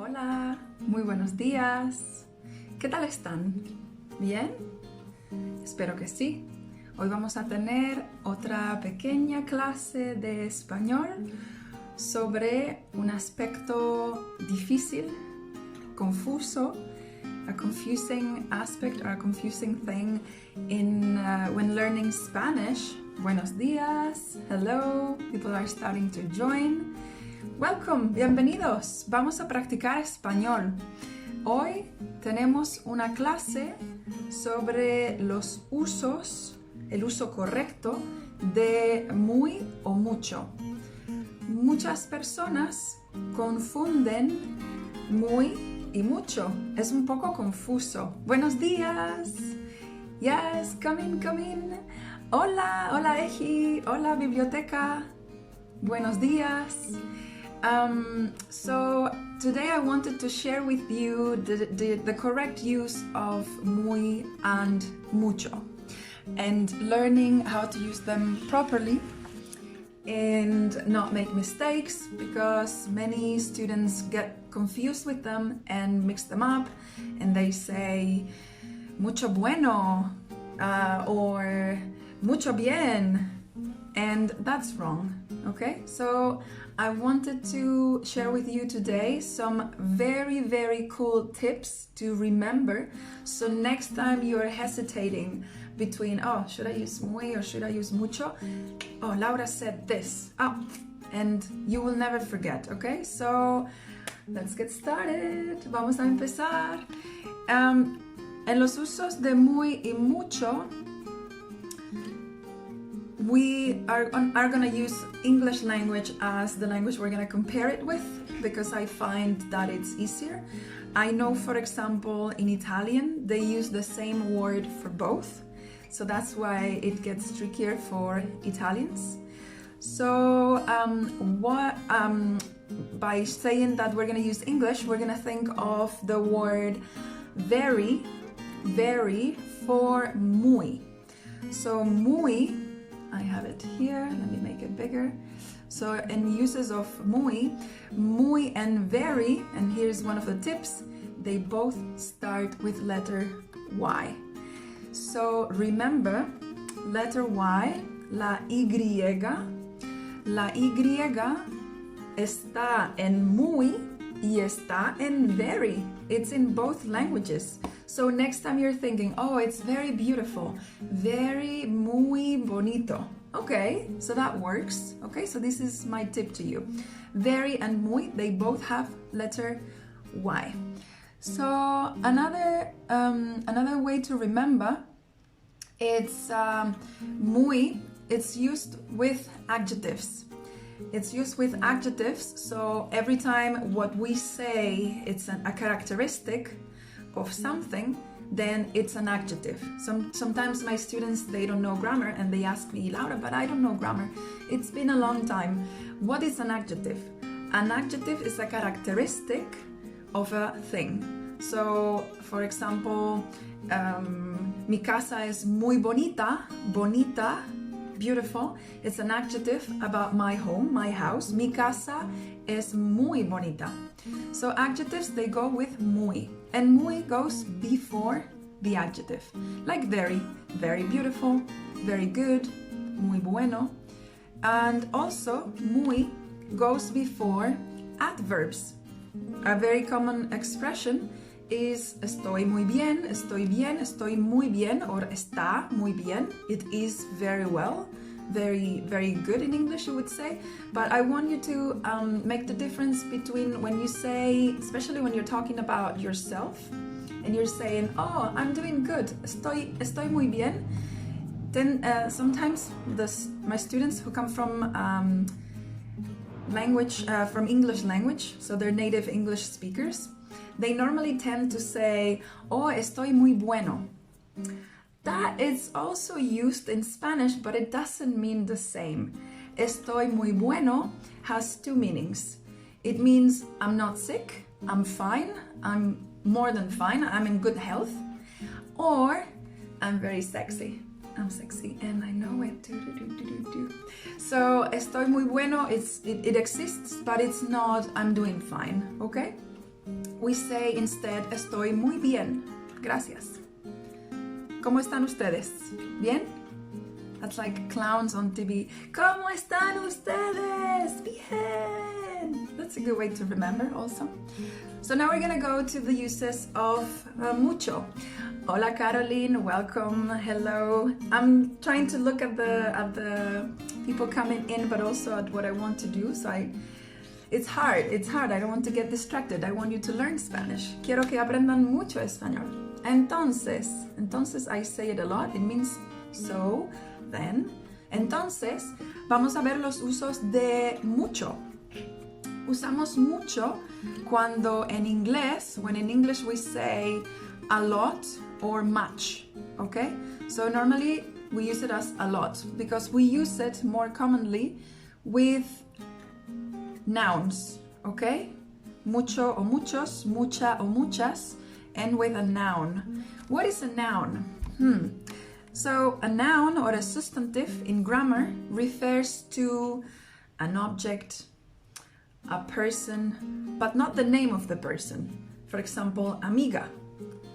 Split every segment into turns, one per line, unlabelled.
Hola, muy buenos días. ¿Qué tal están? ¿Bien? Espero que sí. Hoy vamos a tener otra pequeña clase de español sobre un aspecto difícil, confuso, a confusing aspect or a confusing thing in when learning Spanish. Buenos días, hello, people are starting to join. Welcome, bienvenidos. Vamos a practicar español. Hoy tenemos una clase sobre los usos, el uso correcto de muy o mucho. Muchas personas confunden muy y mucho. Es un poco confuso. Buenos días. Yes, come in. Hola, hola Eji. Hola biblioteca. Buenos días. So today I wanted to share with you the correct use of muy and mucho and learning how to use them properly and not make mistakes, because many students get confused with them and mix them up and they say mucho bueno or mucho bien, and that's wrong. Okay, so I wanted to share with you today some very cool tips to remember, so next time you're hesitating between, oh, should I use muy or should I use mucho? Oh, Laura said this. Oh, and you will never forget, okay? So let's get started. Vamos a empezar. En los usos de muy y mucho, we are going to use English language as the language we're going to compare it with, because I find that it's easier. I know, for example, in Italian, they use the same word for both. So that's why it gets trickier for Italians. So by saying that we're going to use English, we're going to think of the word very for muy. So muy, I have it here, let me make it bigger. So in uses of muy and very, and here's one of the tips, they both start with letter Y. So remember, letter Y, la Y está en muy y está en very. It's in both languages. So next time you're thinking, oh, it's very beautiful, very muy bonito. Okay, so that works. Okay, so this is my tip to you. Very and muy, they both have letter Y. So another way to remember, it's muy, it's used with adjectives. It's used with adjectives, so every time what we say it's a characteristic of something, then it's an adjective. Sometimes my students, they don't know grammar and they ask me, Laura, but I don't know grammar. It's been a long time. What is an adjective? An adjective is a characteristic of a thing. So, for example, mi casa es muy bonita, beautiful. It's an adjective about my home, my house. Mi casa es muy bonita. So adjectives, they go with muy. And muy goes before the adjective. Like very beautiful, very good, muy bueno. And also, muy goes before adverbs. A very common expression is estoy muy bien, estoy muy bien, or está muy bien. It is very well, very good in English, you would say. But I want you to make the difference between when you say, especially when you're talking about yourself, and you're saying, oh, I'm doing good, estoy muy bien. Then sometimes my students who come from from English language, so they're native English speakers, they normally tend to say, oh, estoy muy bueno. That is also used in Spanish, but it doesn't mean the same. Estoy muy bueno has two meanings. It means I'm not sick, I'm fine, I'm more than fine, I'm in good health, or I'm very sexy. I'm sexy and I know it. So estoy muy bueno, it exists, but it's not I'm doing fine, okay? we say instead, estoy muy bien. Gracias. ¿Cómo están ustedes? ¿Bien? That's like clowns on TV. ¿Cómo están ustedes? Bien. That's a good way to remember also. So now we're gonna go to the uses of mucho. Hola Caroline, welcome, hello. I'm trying to look at the people coming in, but also at what I want to do. So it's hard. I don't want to get distracted. I want you to learn Spanish. Quiero que aprendan mucho español. Entonces I say it a lot. It means so, then. Entonces, vamos a ver los usos de mucho. Usamos mucho cuando en inglés, when in English we say a lot or much, okay? So normally we use it as a lot because we use it more commonly with nouns, okay? Mucho o muchos, mucha o muchas, and with a noun. What is a noun? So a noun or a substantive in grammar refers to an object, a person, but not the name of the person. For example, amiga.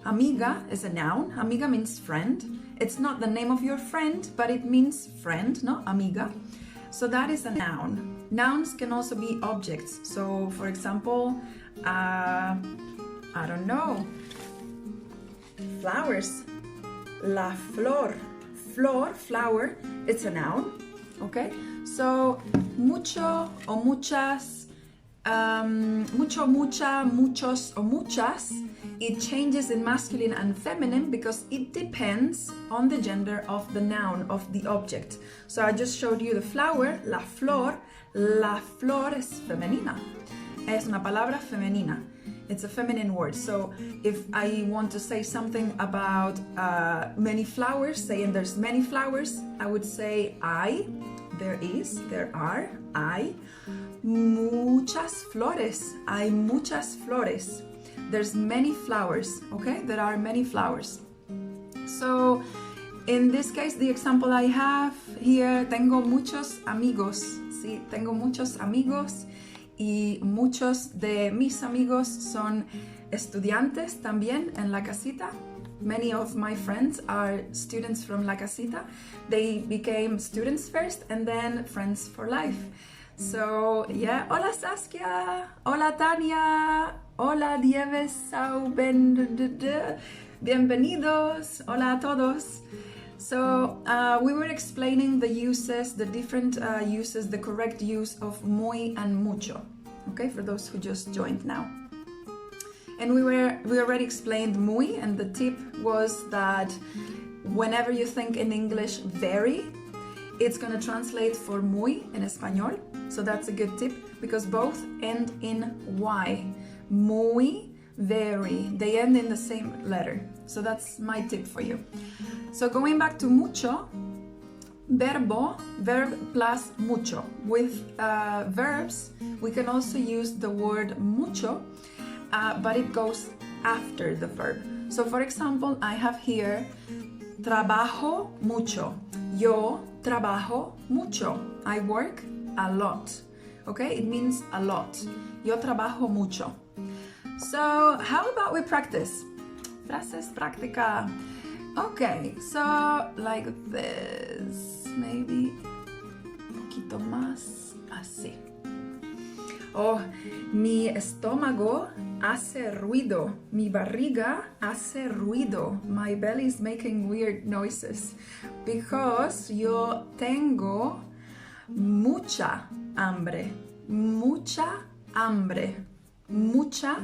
Amiga is a noun. Amiga means friend. It's not the name of your friend, but it means friend, no? Amiga. So that is a noun. Nouns can also be objects. So, for example, I don't know, flowers. La flor. Flor, flower, it's a noun. Okay? So, mucho o muchas, mucho, mucha, muchos o muchas, it changes in masculine and feminine because it depends on the gender of the noun, of the object. So I just showed you the flower, la flor. La flor es femenina. Es una palabra femenina. It's a feminine word. So if I want to say something about many flowers, saying there's many flowers, I would say there are, muchas flores. Hay muchas flores. There's many flowers, okay? There are many flowers. So in this case, the example I have here, tengo muchos amigos. Sí, tengo muchos amigos. Y muchos de mis amigos son estudiantes también en la casita. Many of my friends are students from La Casita. They became students first and then friends for life. So, yeah. Hola Saskia. Hola Tania. Hola Dieves Bienvenidos. Hola a todos. So we were explaining the uses, the different uses, the correct use of muy and mucho, okay, for those who just joined now. And we already explained muy, and the tip was that whenever you think in English very, it's going to translate for muy in español. So that's a good tip because both end in y. Muy, very, they end in the same letter. So that's my tip for you. So going back to mucho, verb plus mucho. With verbs, we can also use the word mucho, but it goes after the verb. So for example, I have here, trabajo mucho. Yo trabajo mucho. I work a lot. Okay, it means a lot. Yo trabajo mucho. So how about we practice? Frases práctica. Okay, so like this, maybe un poquito más así. Oh, mi estómago hace ruido. Mi barriga hace ruido. My belly is making weird noises because yo tengo mucha hambre. Mucha hambre. Mucha,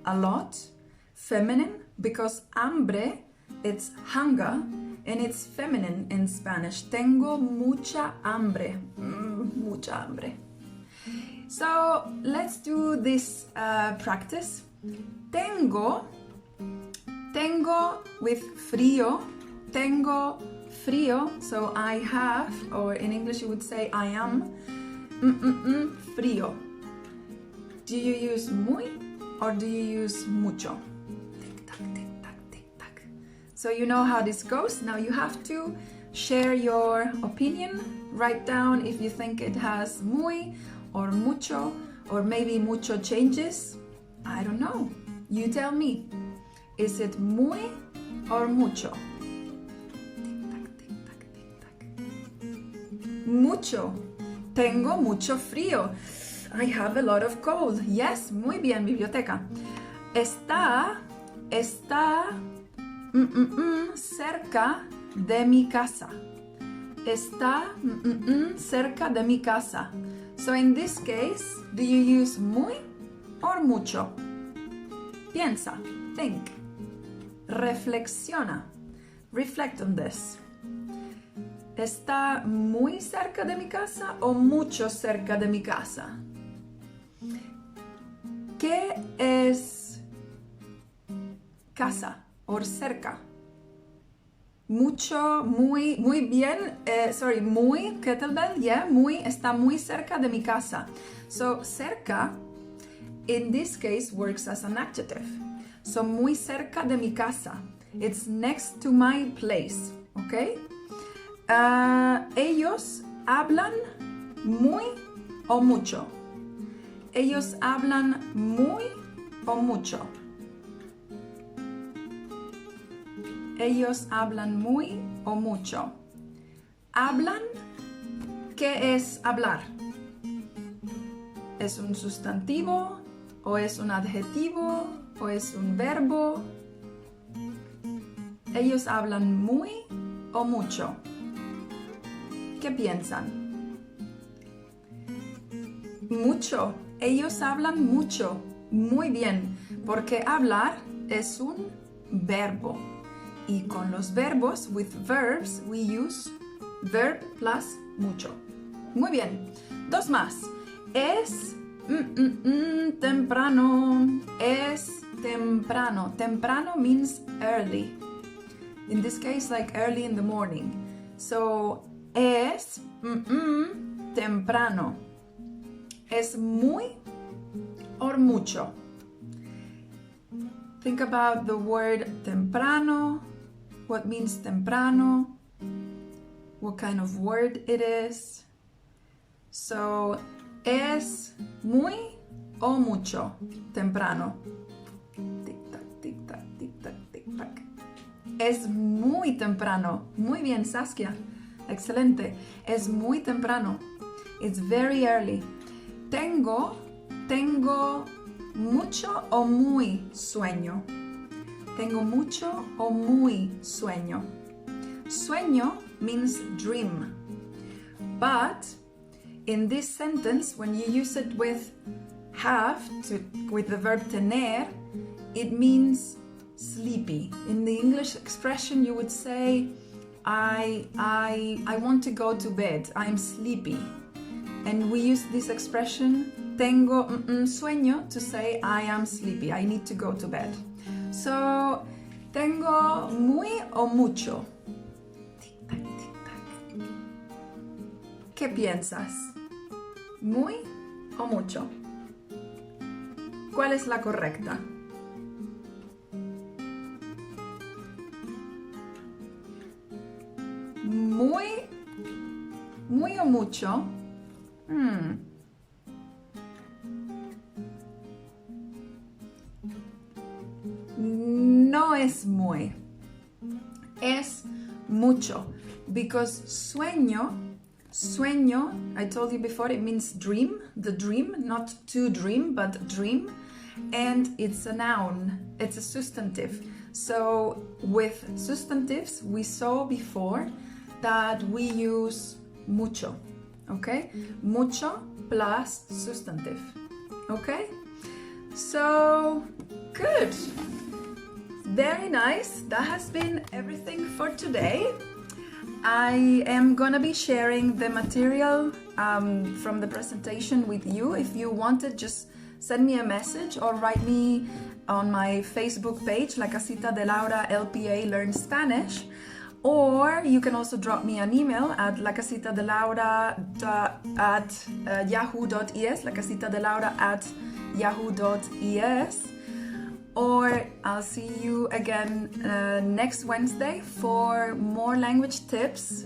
a lot. Feminine, because hambre, it's hunger, and it's feminine in Spanish. Tengo mucha hambre. Mucha hambre. So let's do this practice. Tengo with frío. Tengo frío. So I have, or in English you would say I am. Frío. Do you use muy or do you use mucho? Tic tac, tic tac, tic tac. So you know how this goes. Now you have to share your opinion. Write down if you think it has muy or mucho, or maybe mucho changes. I don't know. You tell me. Is it muy or mucho? Mucho. Tengo mucho frío. I have a lot of cold. Yes, muy bien, biblioteca. Está cerca de mi casa. Está cerca de mi casa. So in this case, do you use muy or mucho? Piensa, think, reflexiona, reflect on this. ¿Está muy cerca de mi casa o mucho cerca de mi casa? ¿Qué es casa o cerca? Mucho, muy, muy bien, muy, kettlebell, yeah, muy, está muy cerca de mi casa. So, cerca, in this case, works as an adjective. So, muy cerca de mi casa. It's next to my place, okay? Ellos hablan muy o mucho. Ellos hablan muy o mucho. Ellos hablan muy o mucho. Hablan, ¿qué es hablar? ¿Es un sustantivo o es un adjetivo o es un verbo? Ellos hablan muy o mucho. ¿Qué piensan? Mucho. Ellos hablan mucho. Muy bien, porque hablar es un verbo. Y con los verbos, with verbs, we use verb plus mucho. Muy bien. Dos más. Es temprano. Es temprano. Temprano means early. In this case, like early in the morning. So, es temprano. Es muy or mucho. Think about the word temprano. What means temprano? What kind of word it is? So, es muy o mucho temprano. Tic-tac, tic-tac, tic-tac, tic-tac. Es muy temprano. Muy bien, Saskia. Excelente. Es muy temprano. It's very early. Tengo mucho o muy sueño. Tengo mucho o muy sueño. Sueño means dream. But in this sentence, when you use it with with the verb tener, it means sleepy. In the English expression, you would say, I want to go to bed. I'm sleepy. And we use this expression, tengo sueño, to say I am sleepy. I need to go to bed. So, tengo muy o mucho. Tic-tac, tic-tac. ¿Qué piensas? ¿Muy o mucho? ¿Cuál es la correcta? Muy o mucho. No es muy. Es mucho. Because sueño, I told you before, it means dream, the dream, not to dream, but dream. And it's a noun, it's a substantive. So with substantives, we saw before that we use mucho, okay? Mucho plus substantive, okay? So, good. Very nice. That has been everything for today. I am gonna be sharing the material from the presentation with you. If you want it, just send me a message or write me on my Facebook page, La Casita de Laura LPA Learn Spanish. Or you can also drop me an email at lacasitadelaura@yahoo.es, lacasitadelaura@yahoo.es. Or I'll see you again next Wednesday for more language tips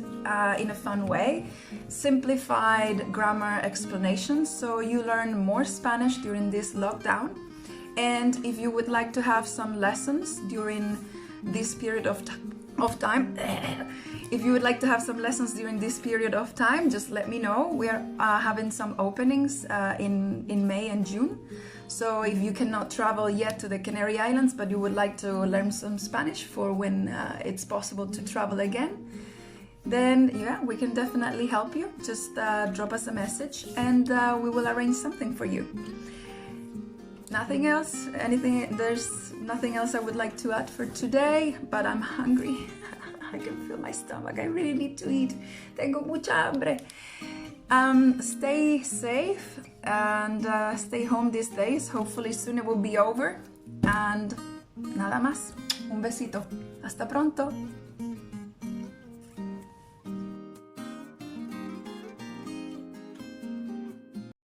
in a fun way, simplified grammar explanations, so you learn more Spanish during this lockdown. And if you would like to have some lessons during this period of time, if you would like to have some lessons during this period of time, just let me know. We are having some openings in May and June. So if you cannot travel yet to the Canary Islands, but you would like to learn some Spanish for when it's possible to travel again, then yeah, we can definitely help you. Just drop us a message and we will arrange something for you. Nothing else? There's nothing else I would like to add for today, but I'm hungry. I can feel my stomach. I really need to eat. Tengo mucha hambre. Stay safe and stay home these days. Hopefully soon it will be over. And nada más. Un besito. Hasta pronto.